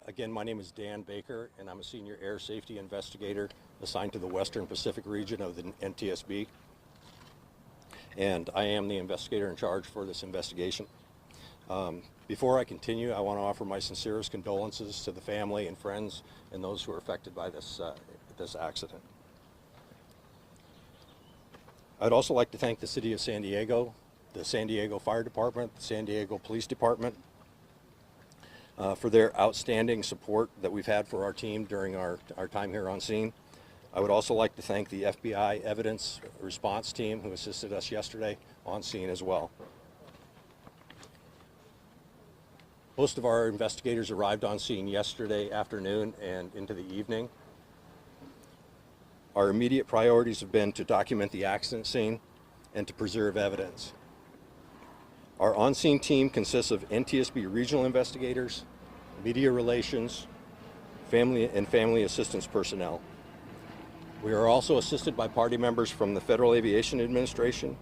Again, my name is Dan Baker, and I'm a senior air safety investigator assigned to the Western Pacific region of the NTSB. And I am the investigator in charge for this investigation. Before I continue, I want to offer my sincerest condolences to the family and friends and those who are affected by this accident. I'd also like to thank the City of San Diego, the San Diego Fire Department, the San Diego Police Department, for their outstanding support that we've had for our team during our time here on scene. I would also like to thank the FBI evidence response team who assisted us yesterday on scene as well. Most of our investigators arrived on scene yesterday afternoon and into the evening. Our immediate priorities have been to document the accident scene and to preserve evidence. Our on-scene team consists of NTSB regional investigators, media relations, family assistance personnel. We are also assisted by party members from the Federal Aviation Administration,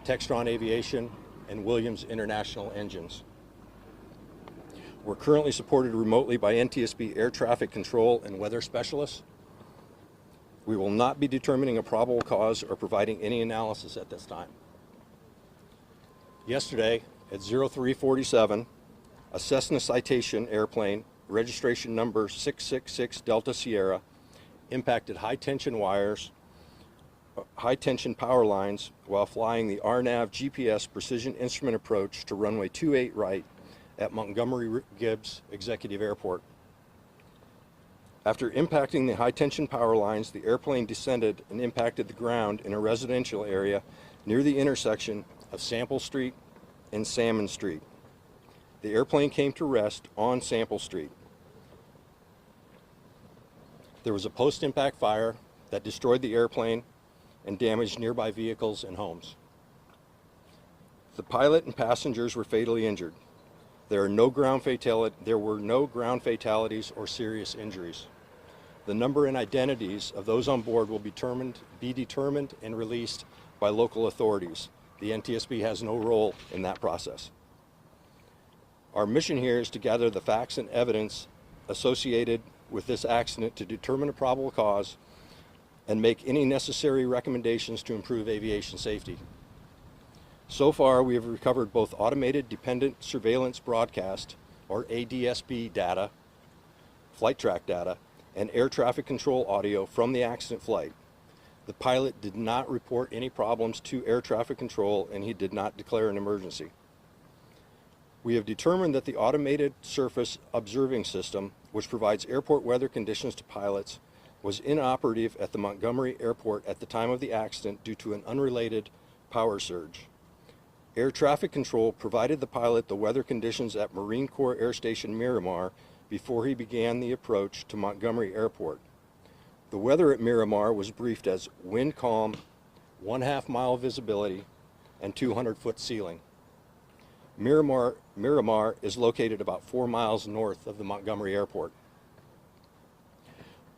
Textron Aviation, and Williams International Engines. We're currently supported remotely by NTSB air traffic control and weather specialists. We will not be determining a probable cause or providing any analysis at this time. Yesterday at 0347, a Cessna Citation airplane, registration number 666 Delta Sierra, impacted high-tension wires, high-tension power lines while flying the RNAV GPS precision instrument approach to runway 28 right at Montgomery Gibbs Executive Airport. After impacting the high-tension power lines, the airplane descended and impacted the ground in a residential area near the intersection of Sample Street and Salmon Street. The airplane came to rest on Sample Street. There was a post-impact fire that destroyed the airplane and damaged nearby vehicles and homes. The pilot and passengers were fatally injured. There were no ground fatalities or serious injuries. The number and identities of those on board will be determined and released by local authorities. The NTSB has no role in that process. Our mission here is to gather the facts and evidence associated with this accident to determine a probable cause and make any necessary recommendations to improve aviation safety. So far, we have recovered both automated dependent surveillance broadcast, or ADSB data, flight track data, and air traffic control audio from the accident flight. The pilot did not report any problems to air traffic control, and he did not declare an emergency. We have determined that the automated surface observing system, which provides airport weather conditions to pilots, was inoperative at the Montgomery Airport at the time of the accident due to an unrelated power surge. Air traffic control provided the pilot the weather conditions at Marine Corps Air Station Miramar before he began the approach to Montgomery Airport. The weather at Miramar was briefed as wind calm, 1/2 mile visibility, and 200-foot ceiling. Miramar is located about 4 miles north of the Montgomery Airport.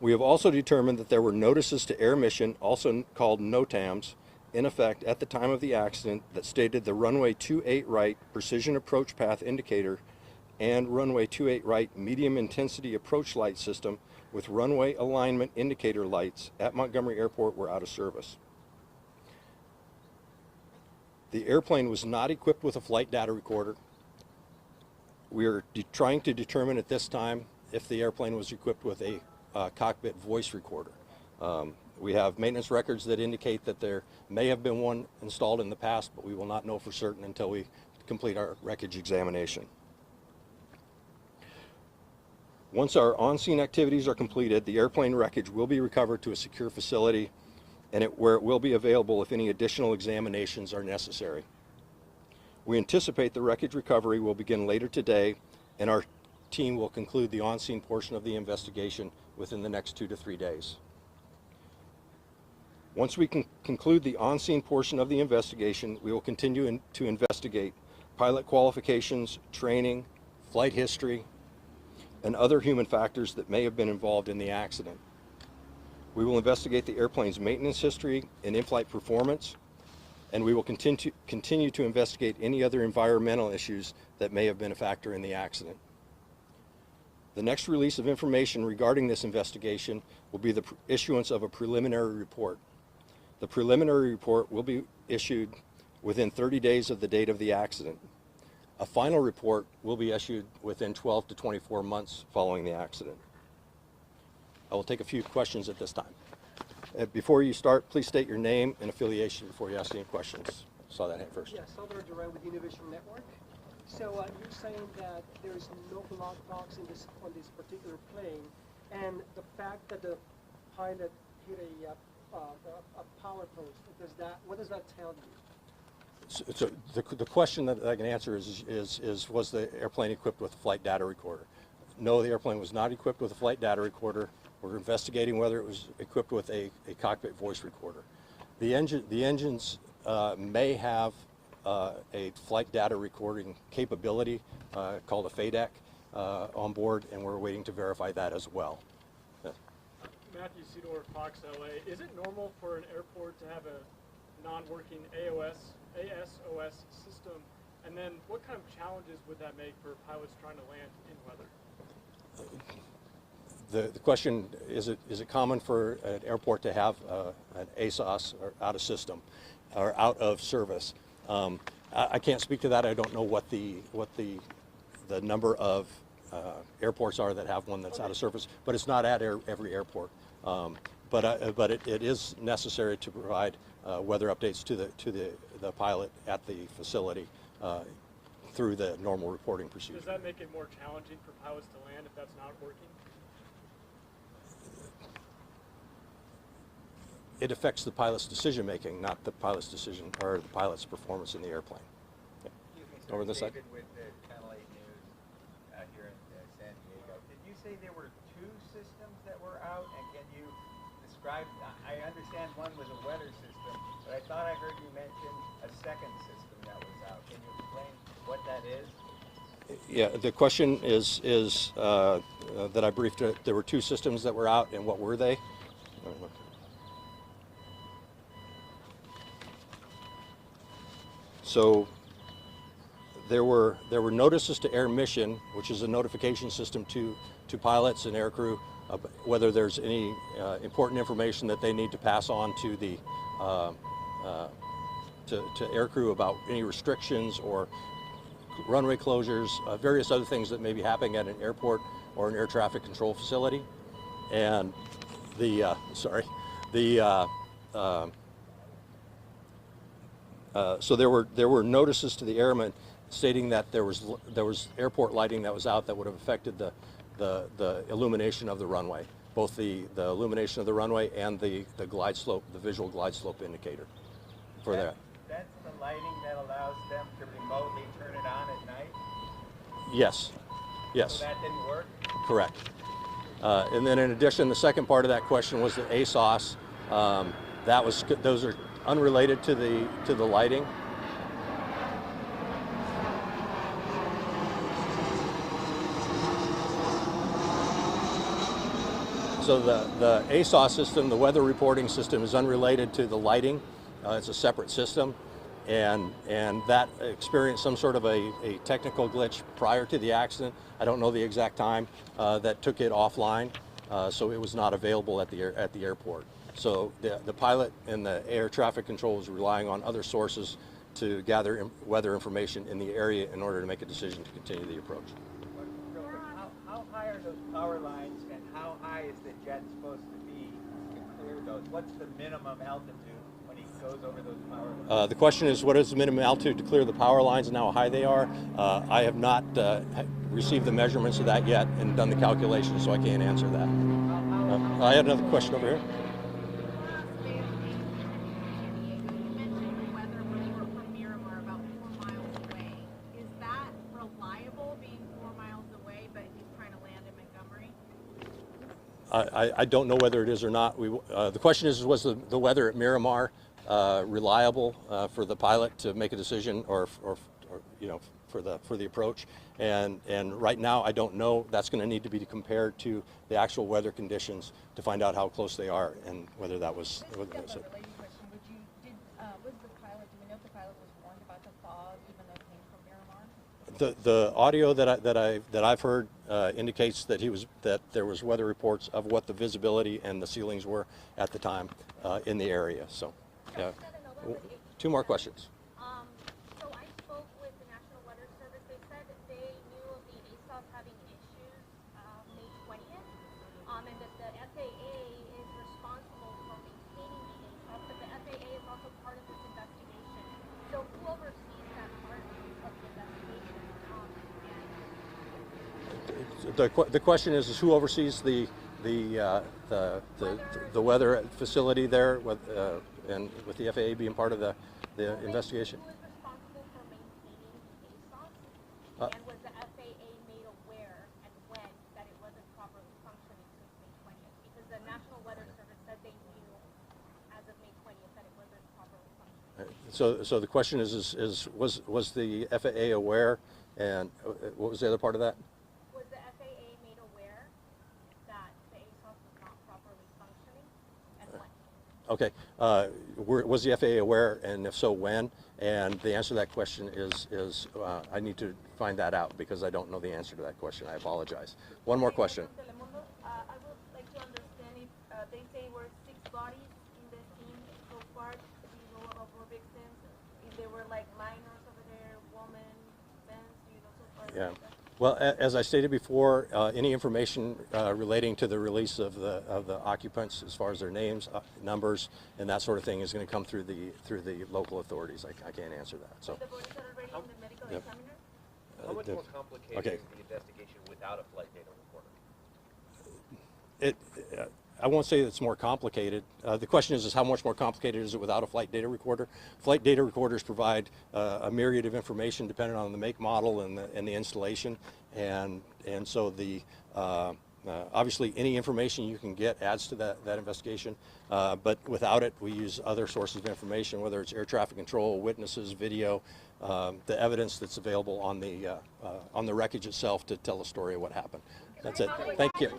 We have also determined that there were notices to air mission, also called NOTAMs, in effect at the time of the accident that stated the runway 28 right precision approach path indicator and runway 28 right medium intensity approach light system with runway alignment indicator lights at Montgomery Airport were out of service. The airplane was not equipped with a flight data recorder. We are trying to determine at this time if the airplane was equipped with a cockpit voice recorder. We have maintenance records that indicate that there may have been one installed in the past, but we will not know for certain until we complete our wreckage examination. Once our on-scene activities are completed, the airplane wreckage will be recovered to a secure facility and where it will be available if any additional examinations are necessary. We anticipate the wreckage recovery will begin later today, and our team will conclude the on-scene portion of the investigation within the next 2 to 3 days. Once we can conclude the on-scene portion of the investigation, we will continue to investigate pilot qualifications, training, flight history, and other human factors that may have been involved in the accident. We will investigate the airplane's maintenance history and in-flight performance, and we will continue to investigate any other environmental issues that may have been a factor in the accident. The next release of information regarding this investigation will be the issuance of a preliminary report. The preliminary report will be issued within 30 days of the date of the accident. A final report will be issued within 12 to 24 months following the accident. I will take a few questions at this time. Before you start, please state your name and affiliation before you ask any questions. Saw that hand first. Yes, Salvador Duran with Innovation Network. So you're saying that there is no block box on this particular plane, and the fact that the pilot hit a power post, what does that tell you? So the question that I can answer is was the airplane equipped with a flight data recorder? No, the airplane was not equipped with a flight data recorder. We're investigating whether it was equipped with a cockpit voice recorder. The engines may have a flight data recording capability called a FADEC on board, and we're waiting to verify that as well. Matthew Seedorf, Fox LA. Is it normal for an airport to have a non-working ASOS system? And then what kind of challenges would that make for pilots trying to land in weather? The question, is it common for an airport to have an ASOS or out of system or out of service? I can't speak to that. I don't know what the number of airports are that have one that's out of service, but it's not at every airport. But it is necessary to provide weather updates to the pilot at the facility through the normal reporting procedure. Does that make it more challenging for pilots to land if that's not working? It affects the pilot's decision making, not the pilot's decision or the pilot's performance in the airplane. Yeah. Over this side. David with the Channel 8 News here in San Diego. Did you say there were two systems that were out? And can you describe? I understand one was a weather system, but I thought I heard you mention a second system that was out. Can you explain what that is? Yeah, the question is that I briefed. There were two systems that were out, and what were they? So there were notices to air mission, which is a notification system to pilots and aircrew, whether there's any important information that they need to pass on to the to aircrew about any restrictions or runway closures, various other things that may be happening at an airport or an air traffic control facility. And so there were notices to the airmen stating that there was airport lighting that was out that would have affected the illumination of the runway, both the illumination of the runway and the glide slope, the visual glide slope indicator for that. That's the lighting that allows them to remotely turn it on at night? Yes. Yes. So that didn't work? Correct. And then in addition, the second part of that question was the ASOS. Those are unrelated to the lighting. So the ASOS system, the weather reporting system, is unrelated to the lighting. It's a separate system, and that experienced some sort of a technical glitch prior to the accident. I don't know the exact time that took it offline, so it was not available at the airport. So the pilot and the air traffic control was relying on other sources to gather weather information in the area in order to make a decision to continue the approach. How high are those power lines, and how high is the jet supposed to be to clear those? What's the minimum altitude when he goes over those power lines? The question is, what is the minimum altitude to clear the power lines and how high they are? I have not received the measurements of that yet and done the calculations, so I can't answer that. I had another question over here. I don't know whether it is or not. The question is, was the weather at Miramar reliable for the pilot to make a decision, or for the approach? And right now, I don't know. That's going to need to be compared to the actual weather conditions to find out how close they are and whether that was. Was the pilot? Do we know if the pilot was warned about the fog, even though it came from Miramar? The audio that I've heard indicates that there was weather reports of what the visibility and the ceilings were at the time in the area. So, yeah. Two more questions. So I spoke with the National Weather Service. They said that they knew of the ASOS having issues May 20th, and that the FAA is responsible for maintaining the ASOS, but the FAA is also part of this investigation. So who oversees that part of the investigation? The question is who oversees the weather facility there, and with the FAA being part of the investigation. Who is responsible for maintaining the ASOS? And was the FAA made aware and when that it wasn't properly functioning since May 20th? Because the National Weather Service said they knew as of May 20th that it wasn't properly functioning. So the question is was the FAA aware, and what was the other part of that? Was the FAA made aware that the ASOS was not properly functioning, and when? Okay, was the FAA aware, and if so, when? And the answer to that question is I need to find that out because I don't know the answer to that question. I apologize. One more question. I would like to understand if they say were 6 bodies in the scene so far. Do you know of more victims? If there were like minors over there, women, men, do you know so far? Yeah. Well, as I stated before, any information relating to the release of the occupants, as far as their names, numbers, and that sort of thing, is going to come through the local authorities. I can't answer that. So. The bodies are already in the medical Yep. examiner? How much more complicated okay. is the investigation without a flight data recorder? I won't say it's more complicated. The question is how much more complicated is it without a flight data recorder? Flight data recorders provide a myriad of information depending on the make, model, and the installation, and so the obviously any information you can get adds to that investigation. But without it, we use other sources of information, whether it's air traffic control, witnesses, video, the evidence that's available on the wreckage itself to tell a story of what happened. That's it. Thank you.